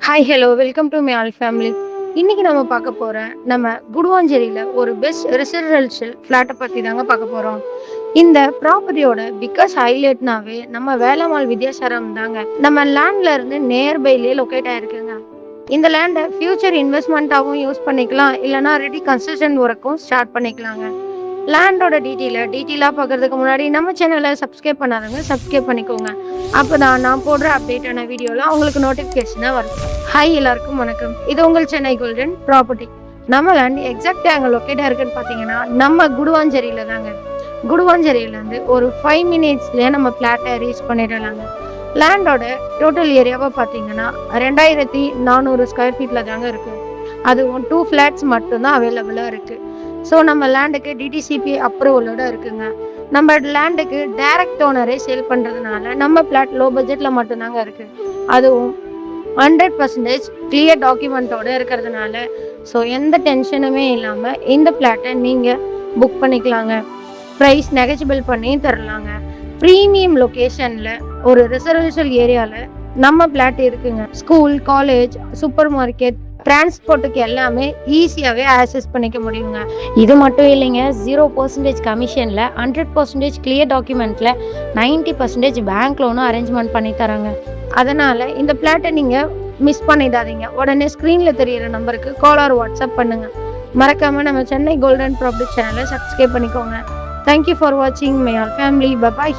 Hi hello welcome to my all family. இன்னைக்கு நம்ம பார்க்க போற நம்ம குடுவாஞ்சேரியில ஒரு பெஸ்ட் ரெசிடென்ஷியல் ஃப்ளாட்டை பற்றி தாங்க பார்க்க போகிறோம். இந்த ப்ராப்பர்ட்டியோட பிக்கஸ்ட் ஹைலைட்னாவே நம்ம வேலம்மாள் வித்யாசாரம் தாங்க. நம்ம லேண்ட்ல இருந்து நியர்பைலேயே லொக்கேட் ஆயிருக்குங்க. இந்த லேண்டை ஃபியூச்சர் இன்வெஸ்ட்மெண்ட்டாகவும் யூஸ் பண்ணிக்கலாம், இல்லைனா ரெடி கன்ஸ்ட்ரக்ஷன் ஒர்க்கும் ஸ்டார்ட் பண்ணிக்கலாங்க. லேண்டோட டீட்டெயிலாக பார்க்கறதுக்கு முன்னாடி நம்ம சேனலை சப்ஸ்கிரைப் பண்ணாதவங்க சப்ஸ்கிரைப் பண்ணிக்கோங்க. அப்போ தான் நான் போடுற அப்டேட்டான வீடியோலாம் உங்களுக்கு நோட்டிஃபிகேஷனாக வரும். ஹாய் எல்லாருக்கும் வணக்கம். இது உங்கள் சென்னை கோல்டன் ப்ராப்பர்ட்டி. நம்ம லேண்ட் எக்ஸாக்டாக அங்கே லொக்கேட்டாக இருக்குன்னு பார்த்தீங்கன்னா நம்ம குடுவாஞ்சேரியில் தாங்க. குடுவாஞ்சேரியிலேருந்து ஒரு 5 மினிட்ஸ்லேயே நம்ம ஃப்ளாட்டை ரீச் பண்ணிடலாங்க. லேண்டோட டோட்டல் ஏரியாவை பார்த்தீங்கன்னா 2400 ஸ்கொயர் ஃபீட்டில் தாங்க இருக்குது. அதுவும் 2 ஃப்ளாட்ஸ் மட்டும்தான் அவைலபிளாக இருக்குது. ஸோ நம்ம லேண்டுக்கு டிடிசிபி அப்ரூவலோட இருக்குங்க. நம்ம லேண்டுக்கு டைரக்ட் ஓனரே சேல் பண்ணுறதுனால நம்ம ஃப்ளாட் லோ பட்ஜெட்டில் மட்டும்தாங்க இருக்குது. அதுவும் 100% கிளியர் டாக்குமெண்ட்டோடு இருக்கிறதுனால ஸோ எந்த டென்ஷனுமே இல்லாமல் இந்த ஃப்ளாட்டை நீங்கள் புக் பண்ணிக்கலாங்க. ப்ரைஸ் நெகஜிபிள் பண்ணி தரலாங்க. ப்ரீமியம் லொக்கேஷனில் ஒரு ரெசிடென்ஷியல் ஏரியாவில் நம்ம ஃப்ளாட் இருக்குங்க. ஸ்கூல், காலேஜ், சூப்பர் மார்க்கெட், டிரான்ஸ்போர்ட்டுக்கு எல்லாமே ஈஸியாகவே ஆக்சஸ் பண்ணிக்க முடியுங்க. இது மட்டும் இல்லைங்க, 0% கமிஷனில் 100% கிளியர் டாக்குமெண்ட்டில் 90% பேங்க் லோனும் அரேஞ்ச்மெண்ட் பண்ணி தராங்க. அதனால் இந்த ஃப்ளாட்டை நீங்கள் மிஸ் பண்ணிடாதீங்க. உடனே ஸ்க்ரீனில் தெரிகிற நம்பருக்கு கால் ஆர் வாட்ஸ்அப் பண்ணுங்கள். மறக்காமல் நம்ம சென்னை கோல்டன் ப்ராப்பர்ட்டி சேனலை சப்ஸ்கிரைப் பண்ணிக்கோங்க. தேங்க்யூ ஃபார் வாட்சிங் மை ஆல் ஃபேமிலி. பை.